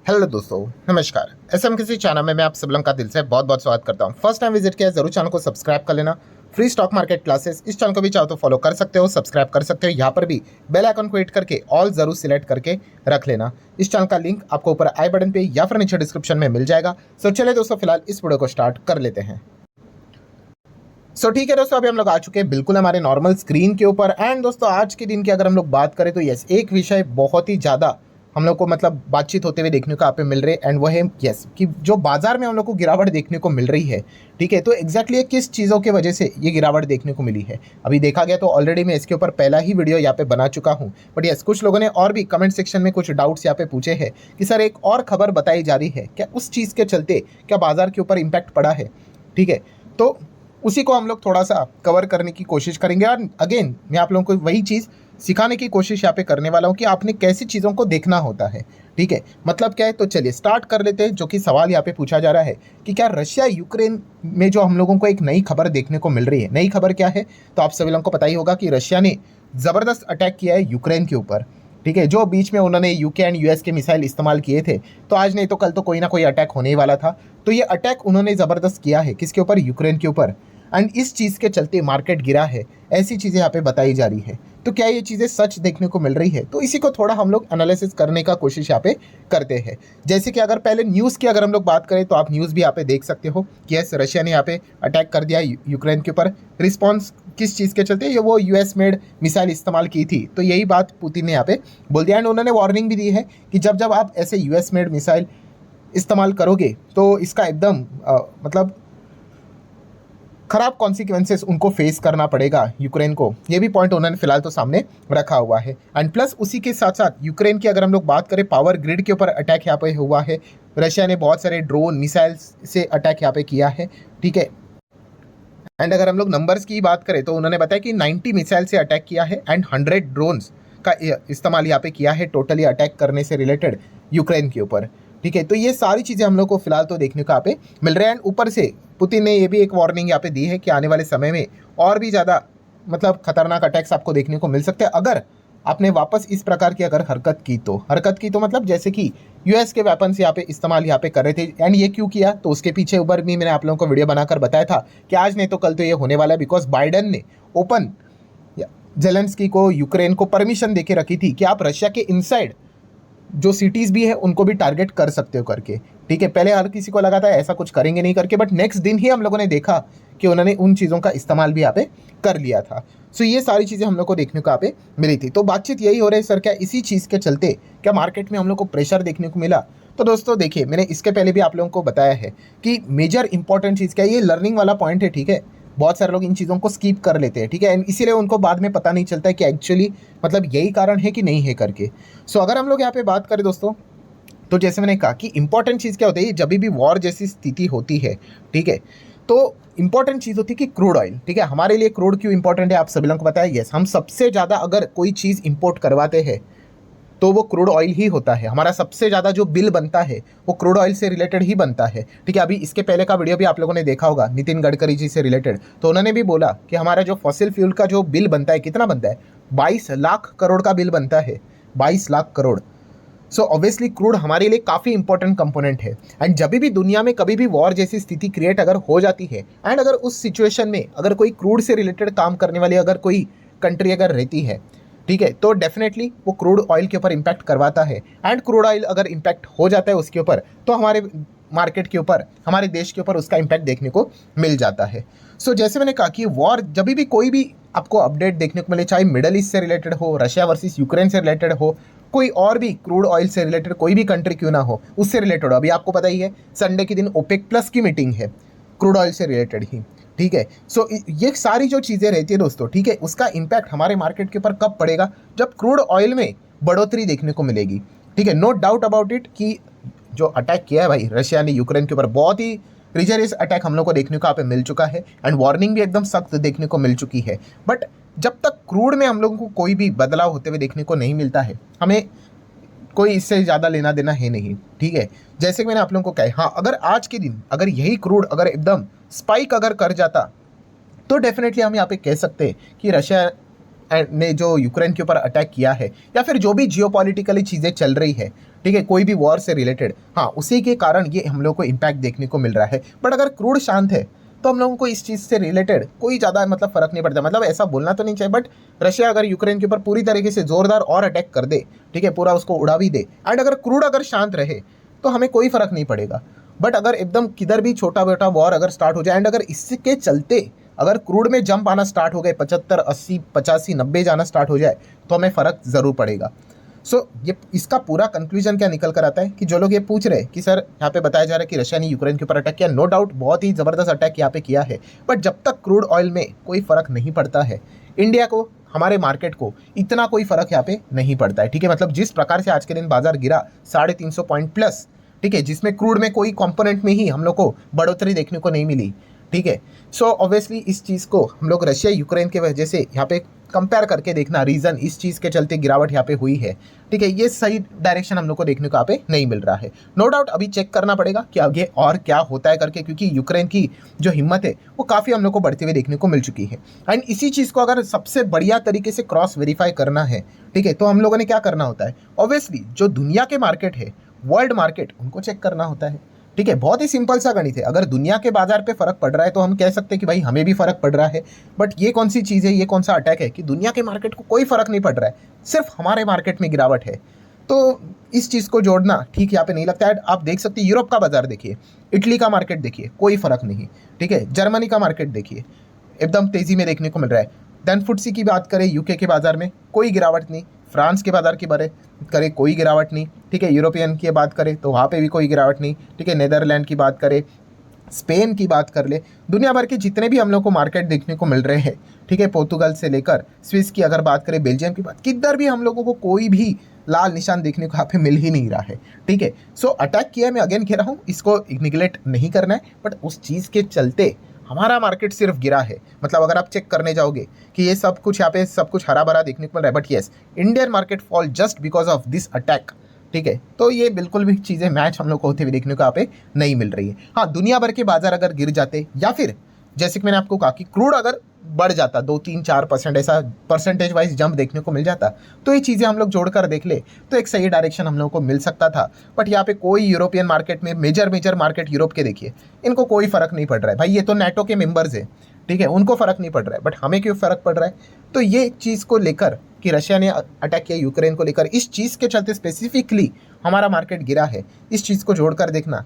Hello दोस्तों, नमस्कार। SM किसी चैनल में मैं आप सब लोगों का दिल से बहुत बहुत स्वागत करता हूं। फर्स्ट टाइम विजिट किया है जरूर चैनल को सब्सक्राइब कर लेना। फ्री स्टॉक मार्केट क्लासेस इस चैनल को भी चाहो तो फॉलो कर सकते हो, सब्सक्राइब कर सकते हो। यहाँ पर भी बेल आइकन को हिट करके ऑल जरूर सिलेक्ट करके रख लेना। इस चैनल का लिंक आपको ऊपर आई बटन पे या फिर नीचे डिस्क्रिप्शन में मिल जाएगा। सो चलिए दोस्तों, फिलहाल इस वीडियो को स्टार्ट कर लेते हैं। ठीक है दोस्तों, अभी हम लोग आ चुके हैं बिल्कुल हमारे नॉर्मल स्क्रीन के ऊपर। एंड दोस्तों, आज के दिन की अगर हम लोग बात करें तो यस, एक विषय बहुत ही ज़्यादा हम लोग को मतलब बातचीत होते हुए देखने को यहाँ पे मिल रहे हैं। एंड वो है यस कि जो बाजार में हम लोग को गिरावट देखने को मिल रही है। ठीक है, तो एग्जैक्टली किस चीज़ों की वजह से ये गिरावट देखने को मिली है अभी देखा गया तो ऑलरेडी मैं इसके ऊपर पहला ही वीडियो यहाँ पे बना चुका हूँ। बट यस, कुछ लोगों ने और भी कमेंट सेक्शन में कुछ डाउट्स यहाँ पे पूछे हैं कि सर एक और खबर बताई जा रही है क्या, उस चीज़ के चलते क्या बाजार के ऊपर इम्पैक्ट पड़ा है। ठीक है, तो उसी को हम लोग थोड़ा सा कवर करने की कोशिश करेंगे। और अगेन मैं आप लोगों को वही चीज़ सिखाने की कोशिश यहाँ पे करने वाला हूँ कि आपने कैसी चीज़ों को देखना होता है। ठीक है, मतलब क्या है, तो चलिए स्टार्ट कर लेते हैं। जो कि सवाल यहाँ पे पूछा जा रहा है कि क्या रशिया यूक्रेन में जो हम लोगों को एक नई खबर देखने को मिल रही है, नई खबर क्या है, तो आप सभी लोगों को पता ही होगा कि रशिया ने ज़बरदस्त अटैक किया है यूक्रेन के ऊपर। ठीक है, जो बीच में उन्होंने यूके एंड यूएस के मिसाइल इस्तेमाल किए थे, तो आज नहीं तो कल तो कोई ना कोई अटैक होने ही वाला था। तो ये अटैक उन्होंने ज़बरदस्त किया है किसके ऊपर, यूक्रेन के ऊपर। एंड इस चीज़ के चलते मार्केट गिरा है, ऐसी चीज़ें यहाँ पे बताई जा रही है। तो क्या ये चीज़ें सच देखने को मिल रही है, तो इसी को थोड़ा हम लोग एनालिसिस करने का कोशिश यहाँ पे करते हैं। जैसे कि अगर पहले न्यूज़ की अगर हम लोग बात करें तो आप न्यूज़ भी यहाँ पे देख सकते हो कि यस, रशिया ने यहाँ पे अटैक कर दिया यूक्रेन के ऊपर। रिस्पॉन्स किस चीज़ के चलते, ये वो यूएस मेड मिसाइल इस्तेमाल की थी, तो यही बात पुतिन ने यहाँ पे बोल दिया। एंड उन्होंने वार्निंग भी दी है कि जब जब आप ऐसे यूएस मेड मिसाइल इस्तेमाल करोगे तो इसका एकदम मतलब खराब कॉन्सिक्वेंसेस उनको फेस करना पड़ेगा यूक्रेन को। ये भी पॉइंट उन्होंने फिलहाल तो सामने रखा हुआ है। एंड प्लस उसी के साथ साथ यूक्रेन की अगर हम लोग बात करें, पावर ग्रिड के ऊपर अटैक यहाँ पे हुआ है। रशिया ने बहुत सारे ड्रोन मिसाइल्स से अटैक यहाँ पे किया है। ठीक है, एंड अगर हम लोग नंबर्स की बात करें तो उन्होंने बताया कि 90 मिसाइल से अटैक किया है एंड 100 ड्रोन्स का इस्तेमाल यहाँ पे किया है टोटली अटैक करने से रिलेटेड यूक्रेन के ऊपर। ठीक है, तो ये सारी चीज़ें हम लोग को फिलहाल तो देखने को यहाँ पे मिल रहा है। एंड ऊपर से पुतिन ने ये भी एक वार्निंग यहाँ पे दी है कि आने वाले समय में और भी ज़्यादा मतलब खतरनाक अटैक्स आपको देखने को मिल सकते हैं अगर आपने वापस इस प्रकार की अगर हरकत की तो मतलब जैसे कि यूएस के वेपन्स यहाँ पे इस्तेमाल यहाँ पे कर रहे थे। एंड ये क्यों किया, तो उसके पीछे ऊपर भी मैंने आप लोगों को वीडियो बनाकर बताया था कि आज नहीं तो कल तो ये होने वाला है। बिकॉज बाइडन ने ओपन जेलेंस्की को यूक्रेन को परमिशन देके रखी थी कि आप रशिया के इनसाइड जो सिटीज़ भी है उनको भी टारगेट कर सकते हो करके। ठीक है, पहले हर किसी को लगा था ऐसा कुछ करेंगे नहीं करके, बट नेक्स्ट दिन ही हम लोगों ने देखा कि उन्होंने उन चीज़ों का इस्तेमाल भी यहाँ पे कर लिया था। सो ये सारी चीज़ें हम लोग को देखने को यहाँ पे मिली थी। तो बातचीत यही हो रही है सर, क्या इसी चीज़ के चलते क्या मार्केट में हम लोग को प्रेशर देखने को मिला। तो दोस्तों देखिए, मैंने इसके पहले भी आप लोगों को बताया है कि मेजर इंपॉर्टेंट चीज़ क्या है, ये लर्निंग वाला पॉइंट है। ठीक है, बहुत सारे लोग इन चीज़ों को स्किप कर लेते हैं। ठीक है, एंड इसीलिए उनको बाद में पता नहीं चलता है कि एक्चुअली मतलब यही कारण है कि नहीं है करके। सो अगर हम लोग यहाँ पे बात करें दोस्तों, तो जैसे मैंने कहा कि इंपॉर्टेंट चीज़ क्या होती है, जब भी वॉर जैसी स्थिति होती है, ठीक है, तो इंपॉर्टेंट चीज़ होती है कि क्रूड ऑयल। ठीक है, हमारे लिए क्रूड क्यों इंपॉर्टेंट है आप सभी लोगों को पता है। यस, हम सबसे ज़्यादा अगर कोई चीज़ इंपोर्ट करवाते हैं तो वो क्रूड ऑयल ही होता है। हमारा सबसे ज़्यादा जो बिल बनता है वो क्रूड ऑयल से रिलेटेड ही बनता है। ठीक है, अभी इसके पहले का वीडियो भी आप लोगों ने देखा होगा नितिन गडकरी जी से रिलेटेड, तो उन्होंने भी बोला कि हमारा जो फॉसिल फ्यूल का जो बिल बनता है, कितना बनता है, 22 लाख करोड़ का बिल बनता है, 22 lakh crore. So obviously crude हमारे लिए काफ़ी इंपॉर्टेंट कंपोनेंट है। एंड जब भी दुनिया में कभी भी वॉर जैसी स्थिति क्रिएट अगर हो जाती है, एंड अगर उस सिचुएशन में अगर कोई क्रूड से रिलेटेड काम करने वाली अगर कोई कंट्री अगर रहती है, ठीक है, तो डेफिनेटली वो क्रूड ऑयल के ऊपर इम्पैक्ट करवाता है। एंड क्रूड ऑयल अगर इम्पैक्ट हो जाता है उसके ऊपर, तो हमारे मार्केट के ऊपर, हमारे देश के ऊपर उसका इम्पैक्ट देखने को मिल जाता है। सो जैसे मैंने कहा कि वॉर जब भी कोई भी आपको अपडेट देखने को मिले, चाहे मिडल ईस्ट से रिलेटेड हो, रशिया वर्सेस यूक्रेन से रिलेटेड हो, कोई और भी क्रूड ऑयल से रिलेटेड कोई भी कंट्री क्यों ना हो, उससे रिलेटेड हो। अभी आपको पता ही है संडे के दिन ओपेक प्लस की मीटिंग है क्रूड ऑयल से रिलेटेड ही। ठीक है, सो ये सारी जो चीज़ें रहती है दोस्तों, ठीक है, उसका इम्पैक्ट हमारे मार्केट के ऊपर कब पड़ेगा, जब क्रूड ऑयल में बढ़ोतरी देखने को मिलेगी। ठीक है, नो डाउट अबाउट इट कि जो अटैक किया है भाई रशिया ने यूक्रेन के ऊपर, बहुत ही रिजरियस अटैक हम लोग को देखने को यहाँ पे मिल चुका है। एंड वार्निंग भी एकदम सख्त देखने को मिल चुकी है। बट जब तक क्रूड में हम लोगों को कोई भी बदलाव होते हुए देखने को नहीं मिलता है, हमें कोई इससे ज़्यादा लेना देना है नहीं। ठीक है, जैसे कि मैंने आप लोगों को कहा, हाँ, अगर आज के दिन अगर यही क्रूड अगर एकदम स्पाइक अगर कर जाता, तो डेफिनेटली हम यहाँ पे कह सकते हैं कि रशिया ने जो यूक्रेन के ऊपर अटैक किया है, या फिर जो भी जियोपॉलिटिकली चीज़ें चल रही है, ठीक है, कोई भी वॉर से रिलेटेड, हाँ, उसी के कारण ये हम लोग को इम्पैक्ट देखने को मिल रहा है। बट अगर क्रूड शांत है तो हम लोगों को इस चीज़ से रिलेटेड कोई ज़्यादा मतलब फ़र्क नहीं पड़ता। मतलब ऐसा बोलना तो नहीं चाहिए, बट रशिया अगर यूक्रेन के ऊपर पूरी तरीके से ज़ोरदार और अटैक कर दे, ठीक है, पूरा उसको उड़ा भी दे, एंड अगर क्रूड अगर शांत रहे तो हमें कोई फ़र्क नहीं पड़ेगा। बट अगर एकदम किधर भी छोटा बेटा वॉर अगर स्टार्ट हो जाए, एंड अगर इसके चलते अगर क्रूड में जंप आना स्टार्ट हो गए, 75, 80, 85, 90 जाना स्टार्ट हो जाए, तो हमें फ़र्क ज़रूर पड़ेगा। ये इसका पूरा कंक्लूजन क्या निकल कर आता है कि जो लोग ये पूछ रहे हैं कि सर यहाँ पे बताया जा रहा है कि रशिया ने यूक्रेन के ऊपर अटैक किया, नो डाउट बहुत ही ज़बरदस्त अटैक यहाँ पे किया है, बट जब तक क्रूड ऑयल में कोई फ़र्क नहीं पड़ता है, इंडिया को, हमारे मार्केट को इतना कोई फ़र्क यहाँ पे नहीं पड़ता है, ठीक है। मतलब जिस प्रकार से आज के दिन बाजार गिरा 350 पॉइंट प्लस, ठीक है, जिसमें क्रूड में कोई कंपोनेंट में ही हम लोग को बढ़ोतरी देखने को नहीं मिली, ठीक है। सो ऑब्वियसली इस चीज़ को हम लोग रशिया यूक्रेन के वजह से यहाँ पे कंपेयर करके देखना, रीज़न इस चीज़ के चलते गिरावट यहाँ पे हुई है, ठीक है, ये सही डायरेक्शन हम लोग को देखने को यहाँ पे नहीं मिल रहा है। नो डाउट अभी चेक करना पड़ेगा कि आगे और क्या होता है करके, क्योंकि यूक्रेन की जो हिम्मत है वो काफ़ी हम लोग को बढ़ते हुए देखने को मिल चुकी है। एंड इसी चीज़ को अगर सबसे बढ़िया तरीके से क्रॉस वेरीफाई करना है, ठीक है, तो हम लोगों ने क्या करना होता है, ऑब्वियसली जो दुनिया के मार्केट है, वर्ल्ड मार्केट, उनको चेक करना होता है, ठीक है। बहुत ही सिंपल सा गणित है। अगर दुनिया के बाजार पे फर्क पड़ रहा है तो हम कह सकते हैं कि भाई हमें भी फर्क पड़ रहा है, बट ये कौन सी चीज़ है, ये कौन सा अटैक है कि दुनिया के मार्केट को कोई फर्क नहीं पड़ रहा है, सिर्फ हमारे मार्केट में गिरावट है। तो इस चीज़ को जोड़ना ठीक यहाँ पे नहीं लगता है। आप देख सकते हैं यूरोप का बाजार देखिए, इटली का मार्केट देखिए, कोई फर्क नहीं, ठीक है। जर्मनी का मार्केट देखिए, एकदम तेज़ी में देखने को मिल रहा है। देन फुटसी की बात करें, यूके के बाज़ार में कोई गिरावट नहीं, फ्रांस के बाज़ार की बारे करें कोई गिरावट नहीं, ठीक है। यूरोपियन की बात करें तो वहाँ पे भी कोई गिरावट नहीं, ठीक है। नेदरलैंड की बात करें, स्पेन की बात कर ले, दुनिया भर के जितने भी हम लोग को मार्केट देखने को मिल रहे हैं, ठीक है, पोर्तुगल से लेकर स्विस की अगर बात करें, बेल्जियम की बात, किधर भी हम लोगों को कोई भी लाल निशान देखने को यहाँ पे मिल ही नहीं रहा है, ठीक है। सो अटैक किया, मैं अगेन कह रहा हूँ, इसको निगलेक्ट नहीं करना है, बट उस चीज़ के चलते हमारा मार्केट सिर्फ गिरा है। मतलब अगर आप चेक करने जाओगे कि ये सब कुछ यहाँ पे सब कुछ हरा भरा देखने को मिल रहा है, but yes, Indian market fall just because of this attack, ठीक है। तो ये बिल्कुल भी चीज़ें मैच हम लोग को होते हुए देखने को यहाँ पे नहीं मिल रही है। हाँ, दुनिया भर के बाजार अगर गिर जाते, या फिर जैसे कि मैंने आपको कहा कि क्रूड अगर बढ़ जाता 2-3-4% ऐसा परसेंटेज वाइज जंप देखने को मिल जाता, तो ये चीज़ें हम लोग जोड़कर देख ले तो एक सही डायरेक्शन हम लोग को मिल सकता था। बट यहाँ पे कोई यूरोपियन मार्केट में, मेजर मार्केट यूरोप के देखिए, इनको कोई फ़र्क नहीं पड़ रहा है। भाई ये तो नेटो के मेंबर्स है, ठीक है, उनको फ़र्क नहीं पड़ रहा है, बट हमें क्यों फ़र्क पड़ रहा है? तो ये चीज़ को लेकर कि रशिया ने अटैक किया यूक्रेन को लेकर, इस चीज़ के चलते स्पेसिफिकली हमारा मार्केट गिरा है, इस चीज़ को जोड़कर देखना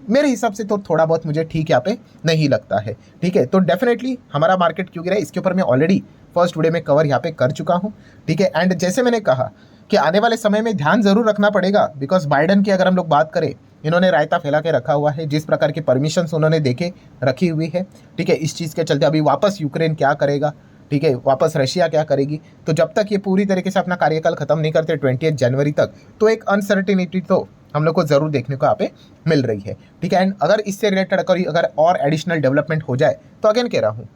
मेरे हिसाब से तो थोड़ा बहुत मुझे ठीक यहाँ पे नहीं लगता है, ठीक है। तो डेफिनेटली हमारा मार्केट क्यों गिरा है, इसके ऊपर मैं ऑलरेडी फर्स्ट वीडियो में कवर यहाँ पे कर चुका हूँ, ठीक है। एंड जैसे मैंने कहा कि आने वाले समय में ध्यान ज़रूर रखना पड़ेगा, बिकॉज बाइडन की अगर हम लोग बात करें, इन्होंने रायता फैला के रखा हुआ है, जिस प्रकार की परमिशंस उन्होंने देके रखी हुई है, ठीक है। इस चीज़ के चलते अभी वापस यूक्रेन क्या करेगा, ठीक है, वापस रशिया क्या करेगी, तो जब तक ये पूरी तरीके से अपना कार्यकाल खत्म नहीं करते 28 जनवरी तक, तो एक अनसर्टिनिटी तो हम लोग को ज़रूर देखने को यहाँ पे मिल रही है, ठीक है। एंड अगर इससे रिलेटेड अगर और एडिशनल डेवलपमेंट हो जाए, तो अगेन कह रहा हूँ,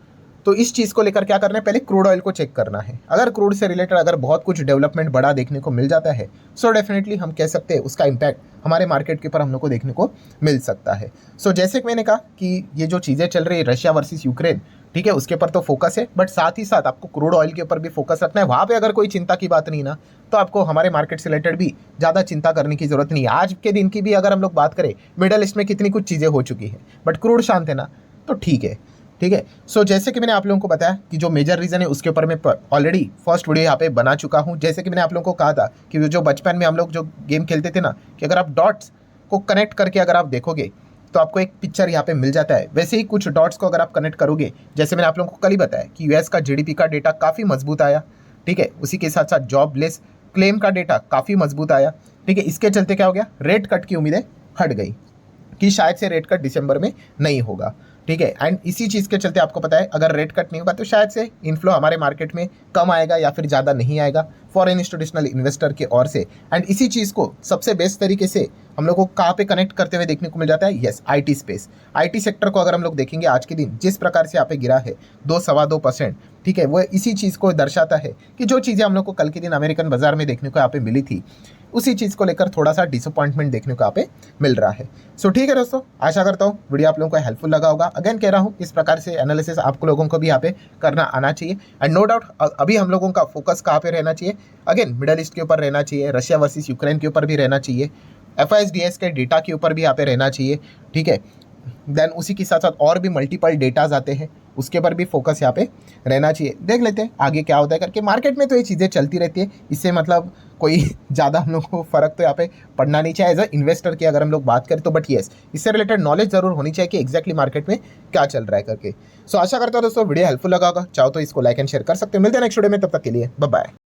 तो इस चीज़ को लेकर क्या करना है, पहले क्रूड ऑयल को चेक करना है। अगर क्रूड से रिलेटेड अगर बहुत कुछ डेवलपमेंट बड़ा देखने को मिल जाता है, सो डेफिनेटली हम कह सकते हैं उसका इम्पैक्ट हमारे मार्केट के ऊपर हम लोग को देखने को मिल सकता है। सो जैसे कि मैंने कहा कि ये जो चीज़ें चल रही है रशिया वर्सेस यूक्रेन, ठीक है, उसके ऊपर तो फोकस है, बट साथ ही साथ आपको क्रूड ऑयल के ऊपर भी फोकस रखना है। वहाँ पे अगर कोई चिंता की बात नहीं ना, तो आपको हमारे मार्केट से रिलेटेड भी ज़्यादा चिंता करने की ज़रूरत नहीं है। आज के दिन की भी अगर हम लोग बात करें, मिडल ईस्ट में कितनी कुछ चीज़ें हो चुकी है, बट क्रूड शांत है ना, तो ठीक है, ठीक है। सो जैसे कि मैंने आप लोगों को बताया कि जो मेजर रीज़न है उसके ऊपर मैं ऑलरेडी फर्स्ट वीडियो यहाँ पे बना चुका हूँ। जैसे कि मैंने आप लोगों को कहा था कि जो बचपन में हम लोग जो गेम खेलते थे ना, कि अगर आप डॉट्स को कनेक्ट करके अगर आप देखोगे तो आपको एक पिक्चर यहाँ पे मिल जाता है, वैसे ही कुछ डॉट्स को अगर आप कनेक्ट करोगे, जैसे मैंने आप लोगों को कल ही बताया कि यूएस का जीडीपी का डेटा काफ़ी मजबूत आया, ठीक है, उसी के साथ साथ जॉबलेस क्लेम का डेटा काफ़ी मजबूत आया, ठीक है। इसके चलते क्या हो गया, रेट कट की उम्मीदें हट गई कि शायद से रेट कट दिसंबर में नहीं होगा, ठीक है। एंड इसी चीज़ के चलते आपको पता है अगर रेट कट नहीं होगा तो शायद से इन्फ्लो हमारे मार्केट में कम आएगा या फिर ज़्यादा नहीं आएगा फॉरेन इंस्टीट्यूशनल इन्वेस्टर के ओर से। एंड इसी चीज़ को सबसे बेस्ट तरीके से हम लोग को कहाँ पे कनेक्ट करते हुए देखने को मिल जाता है, yes, IT space. IT sector को अगर हम लोग देखेंगे आज के दिन जिस प्रकार से यहाँ पे गिरा है 2-2.25%, ठीक है, वो इसी चीज़ को दर्शाता है कि जो चीज़ें हम लोग को कल के दिन अमेरिकन बाजार में देखने को यहाँ पे मिली थी, उसी चीज़ को लेकर थोड़ा सा डिसअपॉइंटमेंट देखने को यहाँ पे मिल रहा है। सो ठीक है दोस्तों, आशा करता हूँ वीडियो आप लोगों को हेल्पफुल लगा होगा। अगेन कह रहा हूँ, इस प्रकार से एनालिसिस आप लोगों को भी यहाँ पे करना आना चाहिए। एंड नो डाउट अभी हम लोगों का फोकस कहाँ पे रहना चाहिए, अगेन मिडल ईस्ट के ऊपर रहना चाहिए, रशिया वर्सेस यूक्रेन के ऊपर भी रहना चाहिए, FISDS के डेटा के ऊपर भी यहाँ पे रहना चाहिए, ठीक है। देन उसी के साथ साथ और भी मल्टीपल डेटाज आते हैं, उसके पर भी फोकस यहाँ पे रहना चाहिए। देख लेते हैं आगे क्या होता है करके। मार्केट में तो ये चीज़ें चलती रहती है, इससे मतलब कोई ज़्यादा हम लोग को फ़र्क तो यहाँ पे पड़ना नहीं चाहिए एज अ इन्वेस्टर की अगर हम लोग बात करें तो। बट येस, इससे रिलेटेड नॉलेज ज़रूर होनी चाहिए कि एग्जैक्टली मार्केट में क्या चल रहा है करके। सो आशा करता हूँ दोस्तों वीडियो हेल्पफुल लगा होगा। चाहो तो इसको लाइक एंड शेयर कर सकते हो। मिलते हैं नेक्स्ट वीडियो में, तब तक के लिए बाय बाय।